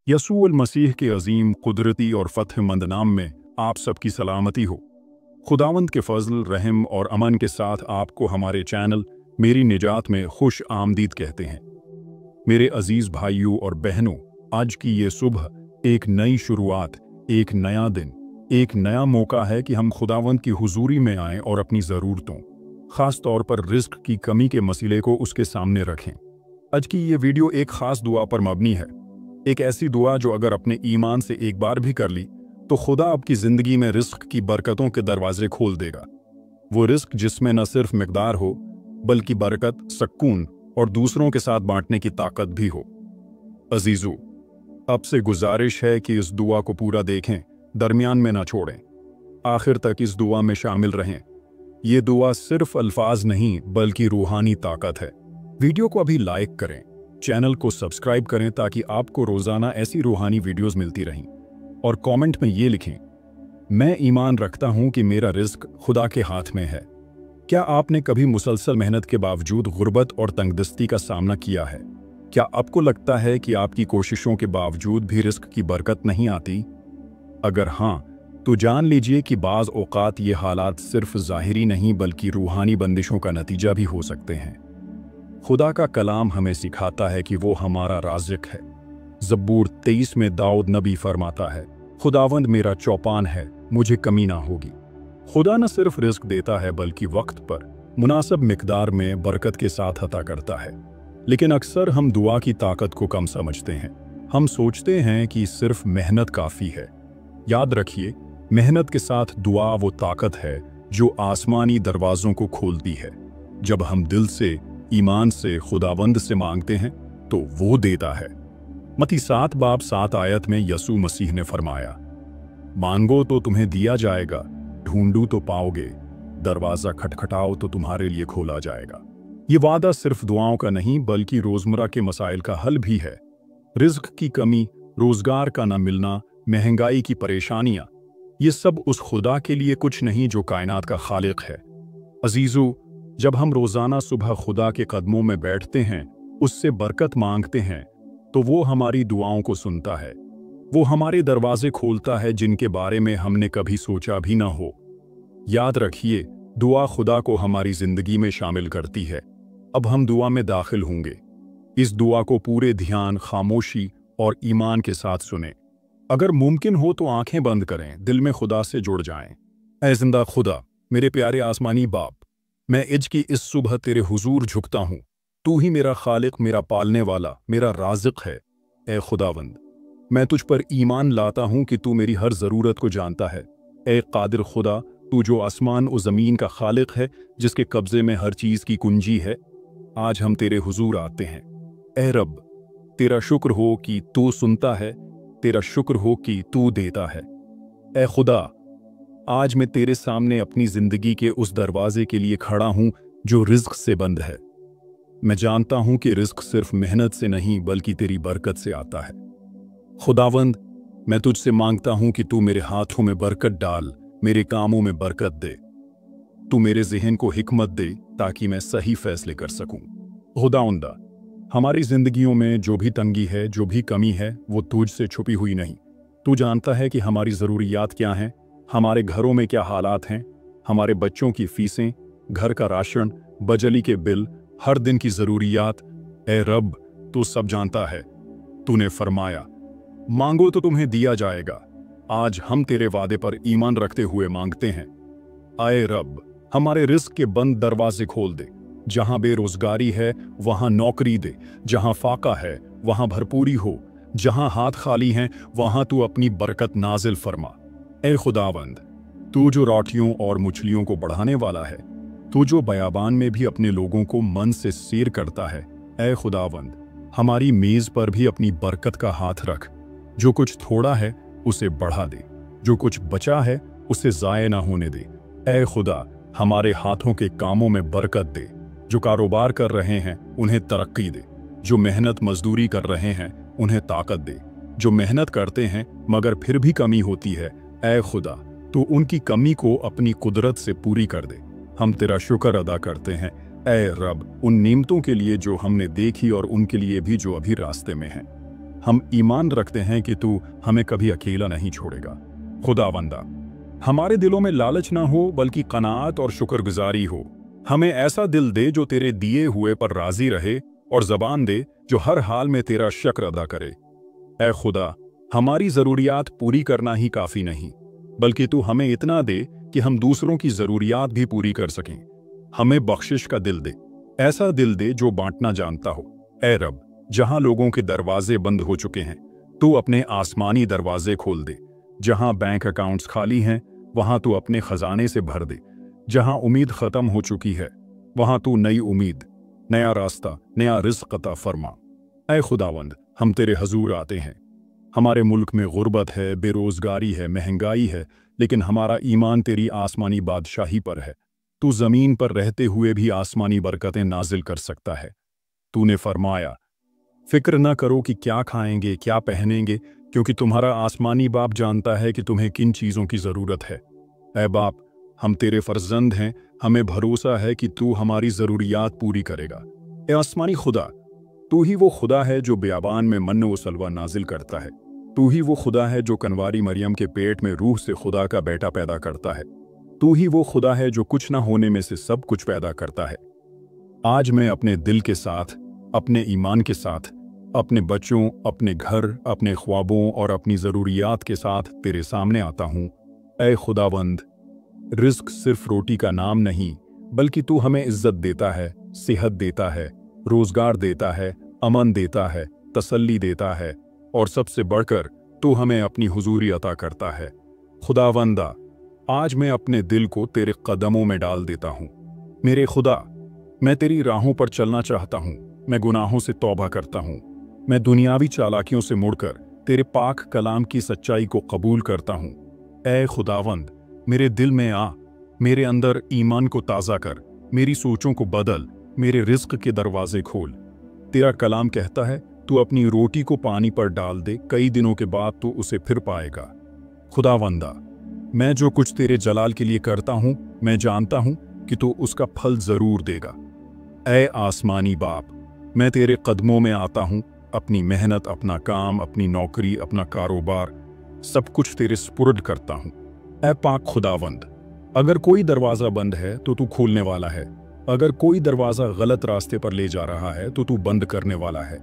यसूअल मसीह के अजीम कुदरती और फ़तहमंद नाम में आप सबकी सलामती हो। खुदावंद के फजल, रहम और अमन के साथ आपको हमारे चैनल मेरी निजात में खुश आमदीद कहते हैं। मेरे अजीज़ भाइयों और बहनों, आज की ये सुबह एक नई शुरुआत, एक नया दिन, एक नया मौका है कि हम खुदावंद की हुजूरी में आएं और अपनी ज़रूरतों, ख़ास तौर पर रिस्क की कमी के मसले को उसके सामने रखें। आज की ये वीडियो एक ख़ास दुआ पर मबनी है, एक ऐसी दुआ जो अगर अपने ईमान से एक बार भी कर ली तो खुदा आपकी ज़िंदगी में रिस्क की बरकतों के दरवाजे खोल देगा। वो रिस्क जिसमें न सिर्फ मिकदार हो बल्कि बरकत, सकून और दूसरों के साथ बांटने की ताकत भी हो। अजीजों, आपसे गुजारिश है कि इस दुआ को पूरा देखें, दरमियान में ना छोड़ें, आखिर तक इस दुआ में शामिल रहें। ये दुआ सिर्फ अल्फाज नहीं बल्कि रूहानी ताकत है। वीडियो को अभी लाइक करें, चैनल को सब्सक्राइब करें ताकि आपको रोजाना ऐसी रूहानी वीडियोस मिलती रहें, और कमेंट में ये लिखें, मैं ईमान रखता हूं कि मेरा रिस्क खुदा के हाथ में है। क्या आपने कभी मुसलसल मेहनत के बावजूद गुर्बत और तंगदस्ती का सामना किया है? क्या आपको लगता है कि आपकी कोशिशों के बावजूद भी रिस्क की बरकत नहीं आती? अगर हाँ, तो जान लीजिए कि बाज़ औक़ात ये हालात सिर्फ ज़ाहिरी नहीं बल्कि रूहानी बंदिशों का नतीजा भी हो सकते हैं। खुदा का कलाम हमें सिखाता है कि वो हमारा राज़िक है। ज़बूर 23 में दाऊद नबी फरमाता है, खुदावंद मेरा चौपान है, मुझे कमी ना होगी। खुदा न सिर्फ रिस्क देता है बल्कि वक्त पर मुनासिब मिकदार में बरकत के साथ अता करता है। लेकिन अक्सर हम दुआ की ताकत को कम समझते हैं। हम सोचते हैं कि सिर्फ मेहनत काफ़ी है। याद रखिए, मेहनत के साथ दुआ वो ताकत है जो आसमानी दरवाज़ों को खोलती है। जब हम दिल से, ईमान से खुदावंद से मांगते हैं तो वो देता है। मत्ती 7 बाब 7 आयत में यसू मसीह ने फरमाया, मांगो तो तुम्हें दिया जाएगा, ढूंढो तो पाओगे, दरवाज़ा खटखटाओ तो तुम्हारे लिए खोला जाएगा। ये वादा सिर्फ दुआओं का नहीं बल्कि रोज़मर्रा के मसाइल का हल भी है। रिज़्क की कमी, रोज़गार का न मिलना, महंगाई की परेशानियां, ये सब उस खुदा के लिए कुछ नहीं जो कायनात का खालिक है। अजीज़ों, जब हम रोज़ाना सुबह खुदा के कदमों में बैठते हैं, उससे बरकत मांगते हैं, तो वो हमारी दुआओं को सुनता है। वो हमारे दरवाजे खोलता है जिनके बारे में हमने कभी सोचा भी ना हो। याद रखिए, दुआ खुदा को हमारी ज़िंदगी में शामिल करती है। अब हम दुआ में दाखिल होंगे। इस दुआ को पूरे ध्यान, खामोशी और ईमान के साथ सुने। अगर मुमकिन हो तो आंखें बंद करें, दिल में खुदा से जुड़ जाएं। ऐ जिंदा खुदा, मेरे प्यारे आसमानी बाप, मैं इज की इस सुबह तेरे हुजूर झुकता हूँ। तू ही मेरा खालिक, मेरा पालने वाला, मेरा राज़िक है। ए खुदावंद, मैं तुझ पर ईमान लाता हूँ कि तू मेरी हर ज़रूरत को जानता है। ए कादिर खुदा, तू जो आसमान और ज़मीन का खालिक है, जिसके कब्ज़े में हर चीज़ की कुंजी है, आज हम तेरे हुजूर आते हैं। ए रब, तेरा शुक्र हो कि तू सुनता है, तेरा शुक्र हो कि तू देता है। ए खुदा, आज मैं तेरे सामने अपनी ज़िंदगी के उस दरवाजे के लिए खड़ा हूँ जो रिज़्क से बंद है। मैं जानता हूँ कि रिज़्क सिर्फ मेहनत से नहीं बल्कि तेरी बरकत से आता है। खुदावंद, मैं तुझसे मांगता हूँ कि तू मेरे हाथों में बरकत डाल, मेरे कामों में बरकत दे। तू मेरे ज़हन को हिकमत दे ताकि मैं सही फैसले कर सकूँ। खुदावंदा, हमारी ज़िंदगियों में जो भी तंगी है, जो भी कमी है, वो तुझसे छुपी हुई नहीं। तू जानता है कि हमारी ज़रूरियात क्या हैं, हमारे घरों में क्या हालात हैं, हमारे बच्चों की फीसें, घर का राशन, बिजली के बिल, हर दिन की ज़रूरियात। ए रब, तू सब जानता है। तूने फरमाया, मांगो तो तुम्हें दिया जाएगा। आज हम तेरे वादे पर ईमान रखते हुए मांगते हैं। आए रब, हमारे रिस्क के बंद दरवाजे खोल दे। जहां बेरोजगारी है वहां नौकरी दे, जहां फाका है वहां भरपूरी हो, जहां हाथ खाली हैं वहां तू अपनी बरकत नाजिल फरमा। ए खुदावंद, तू जो रोटियों और मछलियों को बढ़ाने वाला है, तू जो बयाबान में भी अपने लोगों को मन से सैर करता है, ए खुदावंद, हमारी मेज़ पर भी अपनी बरकत का हाथ रख। जो कुछ थोड़ा है उसे बढ़ा दे, जो कुछ बचा है उसे ज़ाये ना होने दे। ए खुदा, हमारे हाथों के कामों में बरकत दे। जो कारोबार कर रहे हैं उन्हें तरक्की दे। जो मेहनत मजदूरी कर रहे हैं उन्हें ताकत दे। जो मेहनत करते हैं मगर फिर भी कमी होती है, ऐ खुदा, तो उनकी कमी को अपनी कुदरत से पूरी कर दे। हम तेरा शुक्र अदा करते हैं, ऐ रब, उन नेमतों के लिए जो हमने देखी और उनके लिए भी जो अभी रास्ते में हैं। हम ईमान रखते हैं कि तू हमें कभी अकेला नहीं छोड़ेगा। खुदावंदा, हमारे दिलों में लालच ना हो बल्कि कनाअत और शुक्रगुजारी हो। हमें ऐसा दिल दे जो तेरे दिए हुए पर राजी रहे और जबान दे जो हर हाल में तेरा शुक्र अदा करे। ऐ खुदा, हमारी ज़रूरियात पूरी करना ही काफ़ी नहीं, बल्कि तू हमें इतना दे कि हम दूसरों की ज़रूरियात भी पूरी कर सकें। हमें बख्शिश का दिल दे, ऐसा दिल दे जो बांटना जानता हो। ऐ रब, जहां लोगों के दरवाजे बंद हो चुके हैं, तू अपने आसमानी दरवाजे खोल दे। जहां बैंक अकाउंट्स खाली हैं, वहां तू अपने खजाने से भर दे। जहां उम्मीद खत्म हो चुकी है, वहां तू नई उम्मीद, नया रास्ता, नया रिज़्क़ अता फरमा। ऐ खुदावंद, हम तेरे हजूर आते हैं। हमारे मुल्क में गुर्बत है, बेरोजगारी है, महंगाई है, लेकिन हमारा ईमान तेरी आसमानी बादशाही पर है। तू ज़मीन पर रहते हुए भी आसमानी बरकतें नाजिल कर सकता है। तूने फरमाया, फिक्र न करो कि क्या खाएंगे, क्या पहनेंगे, क्योंकि तुम्हारा आसमानी बाप जानता है कि तुम्हें किन चीज़ों की ज़रूरत है। ऐ बाप, हम तेरे फर्जंद हैं, हमें भरोसा है कि तू हमारी ज़रूरियात पूरी करेगा। ए आसमानी खुदा, तू ही वो खुदा है जो बियाबान में मन्न व सलवा नाजिल करता है। तू ही वो खुदा है जो कनवारी मरियम के पेट में रूह से खुदा का बेटा पैदा करता है। तू ही वो खुदा है जो कुछ ना होने में से सब कुछ पैदा करता है। आज मैं अपने दिल के साथ, अपने ईमान के साथ, अपने बच्चों, अपने घर, अपने ख्वाबों और अपनी ज़रूरियात के साथ तेरे सामने आता हूँ। ऐ खुदावंद, रिज़्क़ सिर्फ रोटी का नाम नहीं, बल्कि तू हमें इज़्ज़त देता है, सेहत देता है, रोज़गार देता है, अमन देता है, तसल्ली देता है, और सबसे बढ़कर तू हमें अपनी हुजूरी अता करता है। खुदावंदा, आज मैं अपने दिल को तेरे कदमों में डाल देता हूँ। मेरे खुदा, मैं तेरी राहों पर चलना चाहता हूँ। मैं गुनाहों से तौबा करता हूँ। मैं दुनियावी चालाकियों से मुड़कर तेरे पाक कलाम की सच्चाई को कबूल करता हूँ। ऐ खुदावंद, मेरे दिल में आ, मेरे अंदर ईमान को ताज़ा कर, मेरी सोचों को बदल, मेरे रिज़्क़ के दरवाजे खोल। तेरा कलाम कहता है, तू अपनी रोटी को पानी पर डाल दे, कई दिनों के बाद तू उसे फिर पाएगा। खुदावंदा, मैं जो कुछ तेरे जलाल के लिए करता हूँ, मैं जानता हूँ कि तू उसका फल ज़रूर देगा। ऐ आसमानी बाप, मैं तेरे कदमों में आता हूँ। अपनी मेहनत, अपना काम, अपनी नौकरी, अपना कारोबार, सब कुछ तेरे सुपुर्द करता हूँ। ऐ पाक खुदावंद, अगर कोई दरवाज़ा बंद है तो तू खोलने वाला है। अगर कोई दरवाज़ा गलत रास्ते पर ले जा रहा है तो तू बंद करने वाला है।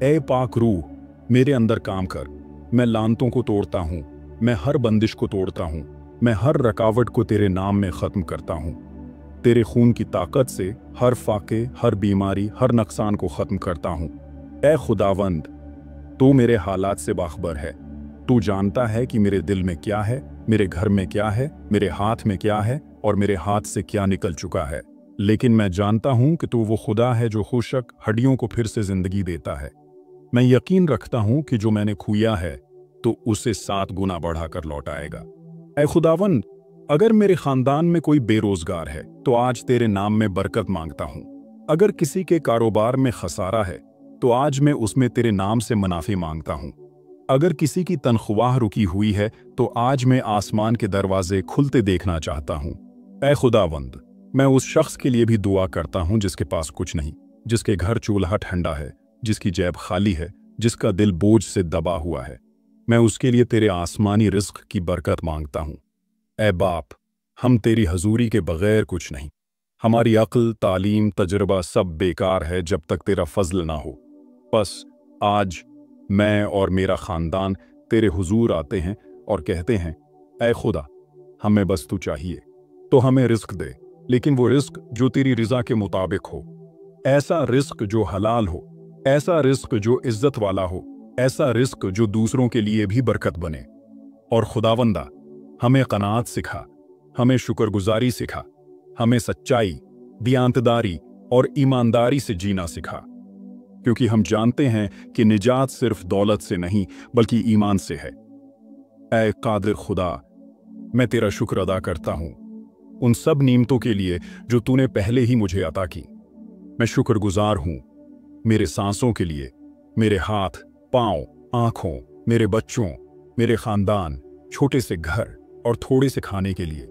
ऐ पाक रूह, मेरे अंदर काम कर। मैं लानतों को तोड़ता हूँ, मैं हर बंदिश को तोड़ता हूँ, मैं हर रुकावट को तेरे नाम में ख़त्म करता हूँ। तेरे खून की ताकत से हर फाके, हर बीमारी, हर नुकसान को ख़त्म करता हूँ। ऐ खुदावंद, तू मेरे हालात से बाखबर है। तू जानता है कि मेरे दिल में क्या है, मेरे घर में क्या है, मेरे हाथ में क्या है और मेरे हाथ से क्या निकल चुका है। लेकिन मैं जानता हूँ कि तू वो खुदा है जो खुशक हड्डियों को फिर से ज़िंदगी देता है। मैं यकीन रखता हूँ कि जो मैंने खोया है तो उसे 7 गुना बढ़ाकर लौटाएगा। ऐ खुदावंद, अगर मेरे ख़ानदान में कोई बेरोज़गार है तो आज तेरे नाम में बरकत मांगता हूँ। अगर किसी के कारोबार में खसारा है तो आज मैं उसमें तेरे नाम से मुनाफे मांगता हूँ। अगर किसी की तनख्वाह रुकी हुई है तो आज मैं आसमान के दरवाजे खुलते देखना चाहता हूँ। ऐ खुदावंद, मैं उस शख्स के लिए भी दुआ करता हूँ जिसके पास कुछ नहीं, जिसके घर चूल्हा ठंडा है, जिसकी जेब खाली है, जिसका दिल बोझ से दबा हुआ है। मैं उसके लिए तेरे आसमानी रिज़्क़ की बरकत मांगता हूँ। ऐ बाप, हम तेरी हजूरी के बगैर कुछ नहीं। हमारी अक्ल, तालीम, तजुर्बा सब बेकार है जब तक तेरा फजल ना हो। बस आज मैं और मेरा ख़ानदान तेरे हुजूर आते हैं और कहते हैं, ऐ खुदा, हमें बस तू चाहिए तो हमें रिज़्क़ दे, लेकिन वो रिज़्क़ जो तेरी रज़ा के मुताबिक हो। ऐसा रिज़्क़ जो हलाल हो, ऐसा रिज़्क़ जो इज़्ज़त वाला हो, ऐसा रिज़्क़ जो दूसरों के लिए भी बरकत बने। और खुदावंदा, हमें क़नाअत सिखा, हमें शुक्रगुजारी सिखा, हमें सच्चाई, दियांतदारी और ईमानदारी से जीना सिखा, क्योंकि हम जानते हैं कि निजात सिर्फ दौलत से नहीं बल्कि ईमान से है। ऐ कादिर खुदा, मैं तेरा शुक्र अदा करता हूँ उन सब नीमतों के लिए जो तूने पहले ही मुझे अता की। मैं शुक्रगुजार हूँ मेरे सांसों के लिए, मेरे हाथ, पाँव, आँखों, मेरे बच्चों, मेरे ख़ानदान, छोटे से घर और थोड़े से खाने के लिए।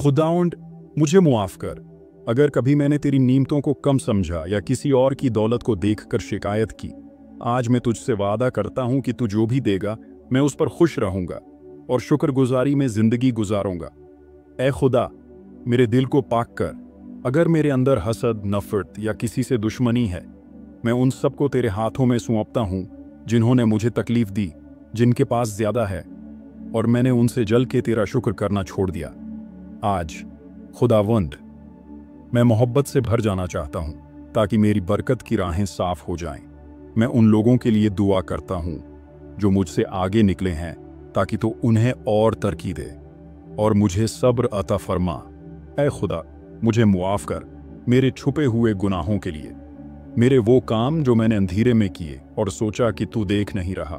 खुदावंद, मुझे मुआफ़ कर अगर कभी मैंने तेरी नीमतों को कम समझा या किसी और की दौलत को देखकर शिकायत की। आज मैं तुझसे वादा करता हूं कि तू जो भी देगा मैं उस पर खुश रहूंगा और शुक्रगुजारी में जिंदगी गुजारूंगा। ए खुदा, मेरे दिल को पाक कर। अगर मेरे अंदर हसद, नफरत या किसी से दुश्मनी है, मैं उन सबको तेरे हाथों में सौंपता हूं जिन्होंने मुझे तकलीफ दी, जिनके पास ज्यादा है, और मैंने उनसे जल के तेरा शुक्र करना छोड़ दिया। आज खुदावंद, मैं मोहब्बत से भर जाना चाहता हूं ताकि मेरी बरकत की राहें साफ हो जाएं। मैं उन लोगों के लिए दुआ करता हूं जो मुझसे आगे निकले हैं, ताकि तो उन्हें और तरक्की दे और मुझे सब्र अता फरमा। ऐ खुदा, मुझे मुआफ कर मेरे छुपे हुए गुनाहों के लिए, मेरे वो काम जो मैंने अंधेरे में किए और सोचा कि तू देख नहीं रहा,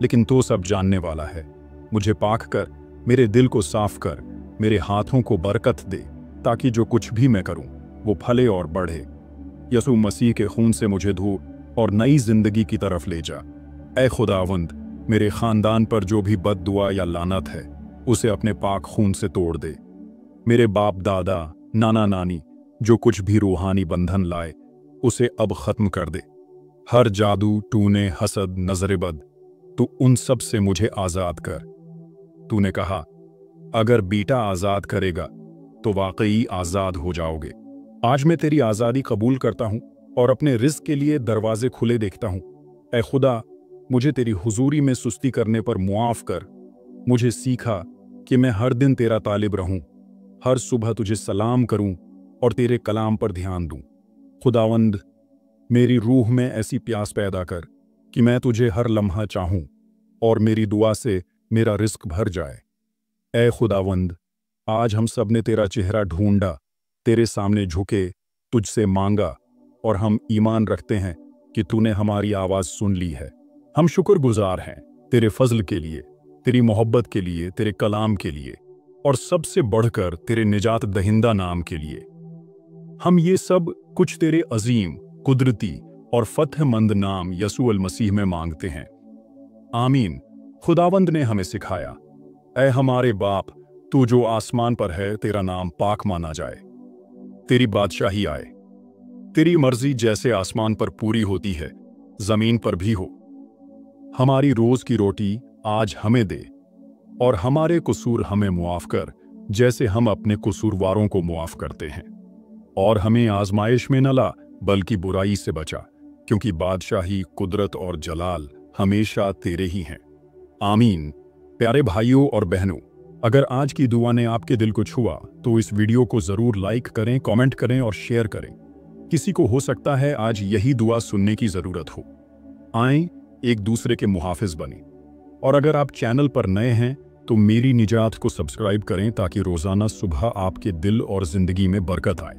लेकिन तू सब जानने वाला है। मुझे पाक कर, मेरे दिल को साफ कर, मेरे हाथों को बरकत दे, ताकि जो कुछ भी मैं करूं वो फले और बढ़े। यसू मसीह के खून से मुझे धो और नई जिंदगी की तरफ ले जा। ऐ खुदावंद, मेरे खानदान पर जो भी बद्दुआ या लानत है उसे अपने पाक खून से तोड़ दे। मेरे बाप दादा, नाना नानी जो कुछ भी रूहानी बंधन लाए उसे अब खत्म कर दे। हर जादू, टूने, हसद, नजरबद, तू उन सब से मुझे आजाद कर। तूने कहा, अगर बीटा आजाद करेगा तो वाकई आजाद हो जाओगे। आज मैं तेरी आजादी कबूल करता हूं और अपने रिज़्क के लिए दरवाजे खुले देखता हूं। ऐ खुदा, मुझे तेरी हुजूरी में सुस्ती करने पर मुआफ कर। मुझे सीखा कि मैं हर दिन तेरा तालिब रहूं, हर सुबह तुझे सलाम करूं और तेरे कलाम पर ध्यान दूं। खुदावंद, मेरी रूह में ऐसी प्यास पैदा कर कि मैं तुझे हर लम्हा चाहूं और मेरी दुआ से मेरा रिज़्क भर जाए। ऐ खुदावंद, आज हम सब ने तेरा चेहरा ढूंढा, तेरे सामने झुके, तुझसे मांगा, और हम ईमान रखते हैं कि तूने हमारी आवाज़ सुन ली है। हम शुक्रगुजार हैं तेरे फजल के लिए, तेरी मोहब्बत के लिए, तेरे कलाम के लिए, और सबसे बढ़कर तेरे निजात दहिंदा नाम के लिए। हम ये सब कुछ तेरे अजीम, कुदरती और फतहमंद नाम यसू अल मसीह में मांगते हैं। आमीन। खुदावंद ने हमें सिखाया, ऐ हमारे बाप, तू जो आसमान पर है, तेरा नाम पाक माना जाए, तेरी बादशाही आए, तेरी मर्जी जैसे आसमान पर पूरी होती है जमीन पर भी हो। हमारी रोज की रोटी आज हमें दे और हमारे कसूर हमें मुआफ कर जैसे हम अपने कसूरवारों को मुआफ करते हैं, और हमें आजमाइश में न ला बल्कि बुराई से बचा, क्योंकि बादशाही, कुदरत और जलाल हमेशा तेरे ही हैं। आमीन। प्यारे भाइयों और बहनों, अगर आज की दुआ ने आपके दिल को छुआ तो इस वीडियो को जरूर लाइक करें, कमेंट करें और शेयर करें। किसी को हो सकता है आज यही दुआ सुनने की जरूरत हो। आएं, एक दूसरे के मुहाफिज बने। और अगर आप चैनल पर नए हैं तो मेरी निजात को सब्सक्राइब करें ताकि रोजाना सुबह आपके दिल और जिंदगी में बरकत आए।